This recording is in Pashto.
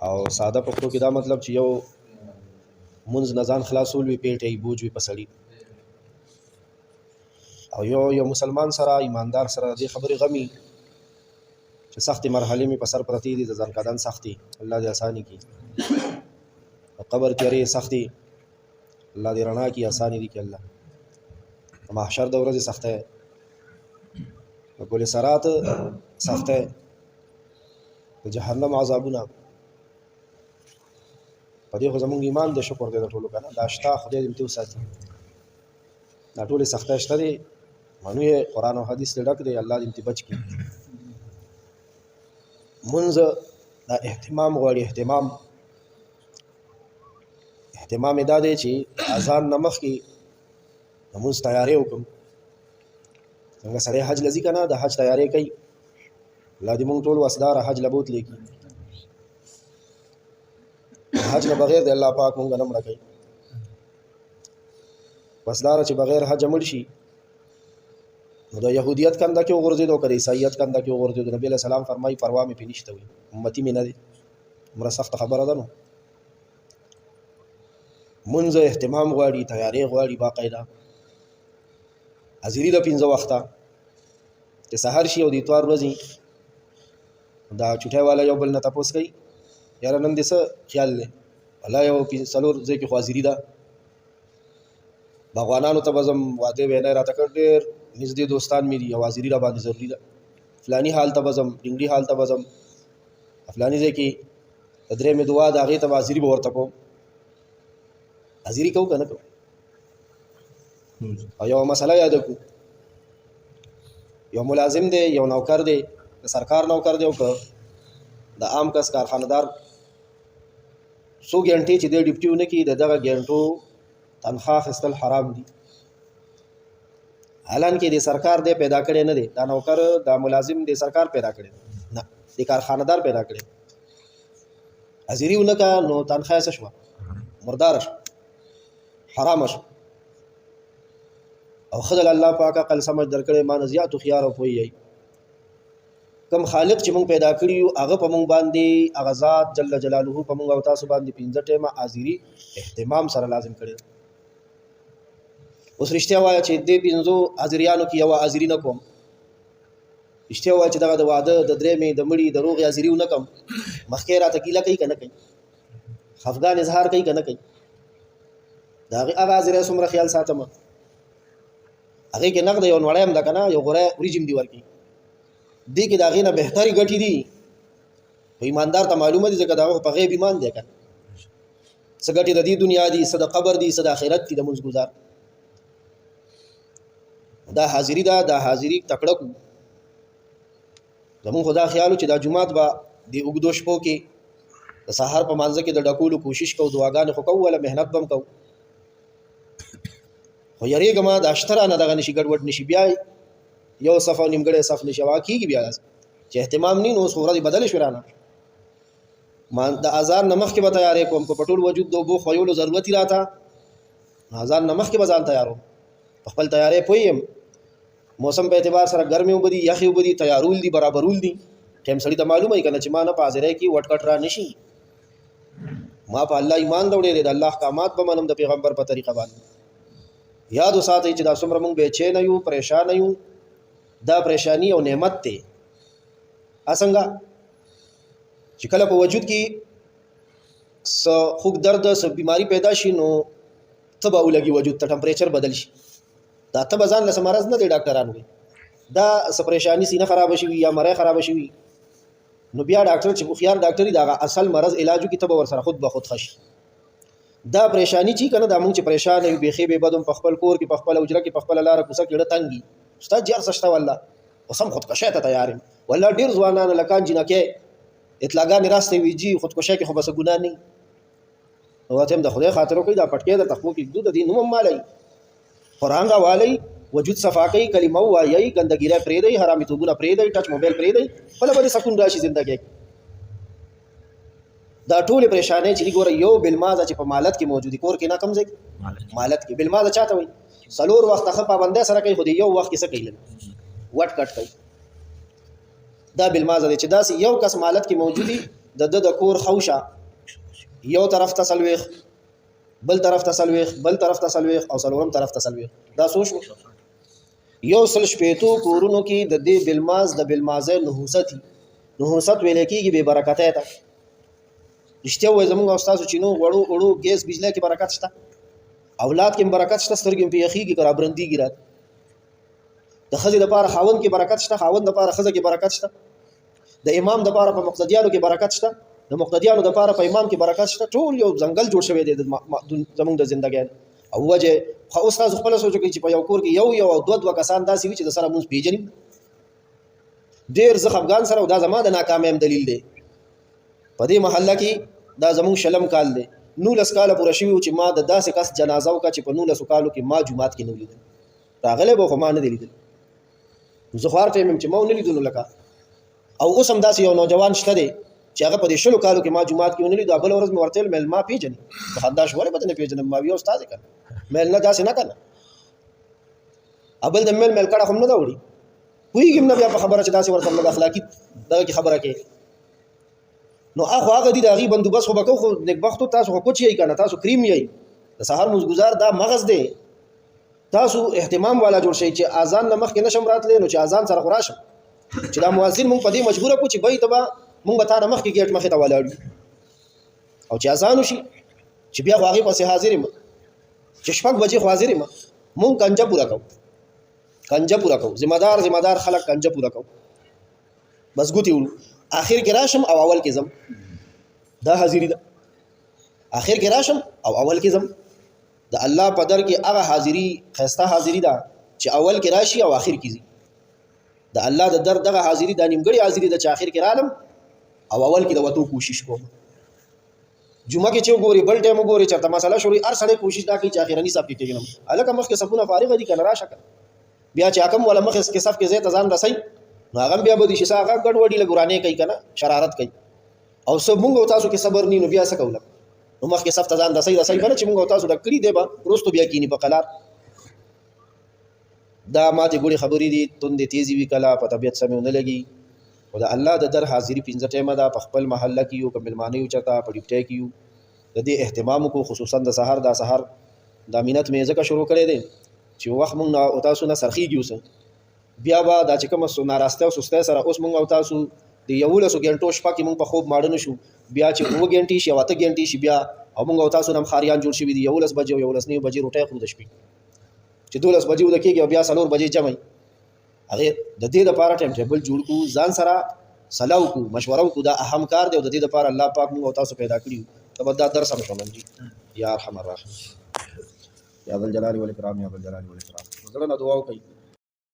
او ساده پښتو کې دا مطلب چې یو منځ نه ځان خلاصول وي پیټه بوج وي پسړي او یو مسلمان سره ایماندار سره دې خبرې غمي چې سختي مرحله می په سر پرتی دي ځان کدان سختي الله دې آسانی کی قبر تیرې سختي الله دې رڼا کی آسانی دي کې الله محشر د ورځې سخته په ګل سرات سخته د جهنم عذابونه په دې خو زموږ ایمان د شکر دې ټولو کنه دا شتا خدای دې متو ساتي دا ټول سخته شته دي منو قرآن او حدیث ډک دی الله دې متي بچ کی منځ دا اهتمام غواړي اهتمام دا دی چې اذان نمخ کې موږ تیاری وکړو څنګه سره حج لذي کنه د حج تیاری کوي الله دې موږ ټول وسدار حج لبوت لیکي حج نه بغیر د الله پاک موږ نه مړ کوي وسدار چې بغیر حج مړ شي نو د يهوديت کنده کې وګرځیدو کړي عیسایت کنده کې وګرځیدو نبی له سلام فرمایي پروا مې پینشته وي امتی مې نه دي مر سخت خبره ده نو منځ اهتمام غواړي تیاری غواړي باقاعده حاضری د 15 وخته چې سحر شي او د اتوار ورځې دا چټه والا یو بل نه تاسو کوي یاره نن دې څه خیال لې الله یو څلور ځکه خو حاضری ده باغوانانو ته بزم واده وینه راته کړ ډېر نږدې دوستان مې دي حاضری را باندې ضروری ده فلانی حال ته بزم ډنګړي حال ته بزم فلانی ځکه درې مې دعا د هغه ته حاضری به ورته کوم حاضری کو کنه کو او یو مسله یاد کو یو ملازم دی یو نوکر دی د سرکار نوکر دی او د عام کس کارخانه‌دار سو ګنټې چې د ډیپټیونه کې دغه ګنټو تنخواه اخیستل حرام دي حالان کې د سرکار دی پیدا کړي نه دي دا نوکر دا ملازم دی سرکار پیدا کړي نه د کارخانه‌دار پیدا کړي حاضری ونکا نو تنخواه څه شو مردار شو حرام شو او خدای الله پاک عقل سمجھ درکړي مان زیات خيار او پوي کم خالق چې مونږ پیدا کړیو هغه په مونږ باندې هغه ذات جل جلاله په مونږ او تاسو باندې 15 ټیمه حاضری اهتمام سره لازم کړی اوس رښتیا وایي چې دې 15 حاضریانو کې یو حاضری نه کوم رښتیا وایي چې دغه د واده د درې مې د مړي د روغ حاضری نه کوم مخکې راته کیله کوي کنه کوي خفګان اظهار کوي کنه کوي دا هغه حاضری سمره خیال ساتم هغه کې نقد یو نوړم د کنه یو غره ورجم دی ورکی دې کې دا غینه بهتري ګټي دي په ایماندار ته معلومه دي ځکه دا په غیب ایمان دی کنه څه ګټي د دې دنیا دي څه د قبر دي څه د آخرت دي د منځ گزار دا حاضری دا حاضری تکړه کو زمون خدا خیالو چې دا جمعات با دی وګدو شپو کې د سحر په مانځ کې د ډکولو کوشش کو دعاګانې خو کوله مهنت بم کو خو یریګه ما د اشترا نه دغه نشي ګډوډ نشي بیا یو صفه نیمګړې صف نشي واکیږي بیا چې اهتمام نه نو صورت بدل شورانه ما د اذان نمخ کې به تیارې کوم کو پټول وجود دوبو خویولو ضرورت راته اذان نمخ کې بزان تیارو خپل تیارې پویم موسم په اعتبار سره ګرمي وبدي یخي وبدي تیارول دي برابرول دي ټیم سړی ته معلومه ای کنه چې ما نه پازره کې وټ کټ را نشي ما په الله ایمان دوړې د الله احکامات به منم د پیغمبر په طریقه باندې یاد وساتئ چې دا څومره مونږ بے چین یو پریشان یو دا پریشانی او نعمت ته اسنګه چې کله په وجود کې خوګ درد س بیماری پیدا شي نو تبه ولګي وجود ته ټمپریچر بدل شي دا تبه ځان له مرز نه دی ډاکټرانو دا س پریشانی سینه خراب شي یا مړی خراب شي نو بیا ډاکټر چې خو خيار ډاکټري دا اصل مرز علاجو کې تبه ور سره خود به خود خش دا پریشانی چې کنه دا مونږ چې پریشان یو بيخي به بدوم په خپل کور کې په خپل اجره کې په خپل لار کوڅه کې ډتنګي استاد جار سشته والله وسم خودکشه ته تیارم والله ډیر ځوانان لکان جنکه اطلاقان راسته ویجی خودکشه کې خو بس ګنا نه وته هم د خدای خاطر کوي دا پټکې د تخمو کې دود دي نو مالای قرانغه والی وجود صفاقی کلمه وایي ګندګی را پرې دی حرامي توبونه پرې دی ټچ موبایل پرې دی بل بل سکون راشي ژوندۍ دا ټول پریشانې چې ګوره یو بلمازه چې په مالت کې موجودي کور کې نه کم ځای مالت کې بلمازه چاته وي سلور وخت خپه پابندې سره کوي خو دی یو وخت کې څه کوي وټ کټ کوي دا بلمازه چې داس یو کس مالت کې موجودي د کور خوشه یو طرف ته سلويخ بل طرف ته سلويخ بل طرف ته سلويخ او سلورم طرف ته سلويخ دا سوچ یو سل شپېتو کورونو کې د دې بالماز د بالمازه نحوست ویل کېږي به برکته ته رښتیا وایي زموږ استادو چې نو وړو ګیس بجلی کې برکت شته اولاد کې برکت شته سترګې په یخېږي کرا برندېږي رات د ښځې دپاره خاوند کې برکت شته خاوند دپاره ښځه کې برکت شته د امام دپاره په مقتدیانو کې برکت شته د مقتدیانو دپاره په امام کې برکت شته ټول یو ځنګل جوړ شوی دی زموږ د زندګۍ او وجه خو اوس تاسو خپله سوچ وکړئ چې په یو کور کې یو او دوه کسان داسې وي چې د سره مونځ پېژني ډېر زه خفګان سره او دا زما د ناکامیم دلیل دی په دې محله کې دا زموږ شلم کال دی 19 کاله پوره شوي چې ما د داسې کس جنازه وکړه چې په 19 کالو کې ما جومات کې نه لیدل راغلی به خو ما نه دی لیدل زه خو هر ټایم یم چې ما ونه لیدلو لکه او اوس هم داسې یو نوجوان شته دی چې هغه په دې 20 کالو کې ما جومات کې ونه لیدو بله ورځ مې ورته ویل میل ما پېژنې په خندا شو ولې به ته نه پېژنم ما وي استاد یې که میل نه داسې نه که نه بل د میل کړه خو هم نه ده وړي پوهېږم نه بیا په خبره چې داسې ورته د اخلاقي دغه کې خبره کوي نو هغه دي د هغې بندوبست خو به کوو خو نیکبختو تاسو خو کوچ یئ که نه تاسو کریم یئ د سهار مزګزار دا مغز دی تاسو اهتمام والا جوړ شئ چې اذان نه مخکې نشم راتلی نو چې اذان سره خو راشم چې دا مؤذن مونږ په دې مجبوره کړو چې بی ته به مونږ به تا نه مخکې ګیټ مخې ته ولاړ یو او چې اذان وشي چې بیا خو هغې پسې حاضر یم چې 6 بجې خو حاضر یم مونږ کنجه پوره کوو ذمہ دار خلک کنجه پوره کوو بس ګوتې وړو آخر کې راشم او اول کې ځم دا حاضری ده آخر کې راشم او اول کې ځم د الله په در کې هغه حاضری خسته حاضری ده چې اول کې راشي او آخر کې ځي د الله د در دغه حاضری د نیمګړی حاضری ده چې آخر کې رالم او اول کې د وتو کوشش کوم جمعه کې چې وګوري بل ټایم وګوري چېرته مسله شروع هر سړی کوشش دا کوي چې اخرني صف کې کېږم هلکه مخکې صفونه فارغ دي که نه راشه بیا چې حکم والا مخکې صف کې ځای ته ځان رسئ نو هغه بیا به دي چې هغه ګډوډي لږ ورانې کوي که نه شرارت کوي او مونږ او تاسو کې صبر نی نو بیا څه کوو نو مخکې صف ته ځان رسئ به نه چې مونږ او تاسو ډک کړي دی به وروستو بیا کینی په قلار دا ماتې ګوړې خبرې دي تندې تیزې وي کله په طبیعت سمې ونه لګي خو د الله د در حاضري 15 ټایمه ده په خپل محله کې یو که مېلمانه یو چېرته په ډیوټۍ کې یو د دې اهتمام وکړو خصوصا د سهار دا مینت مې ځکه شروع کړی دی چې وخت مونږ او تاسو نه سرخېږي اوس بیا به دا چې کومه ناراسته او سستۍ سره اوس مونږ او تاسو د 11 غنټو شپه کې مونږ په خوب ماړه نه شو بیا چې 9 غنټې شي او 8 غنټې شي بیا او مونږ او تاسو هم خاریان جوړ شوي دي 11 بجې او 11 بجې روټۍ خورو د شپې چې 12 بجې وده کېږي او بیا 4 بجې جمعي هغې د دې دپاره ټایم ټیبل جوړ کړو ځان سره صلاح وکړو مشوره وکړو دا اهم کار دی او د دې دپاره الله پاک مونږ او تاسو پیدا کړي ته به دا درس هم شومن جي یا ارحم الراحمین یا ذا الجلال والاکرام زړه نه دعا وکړئ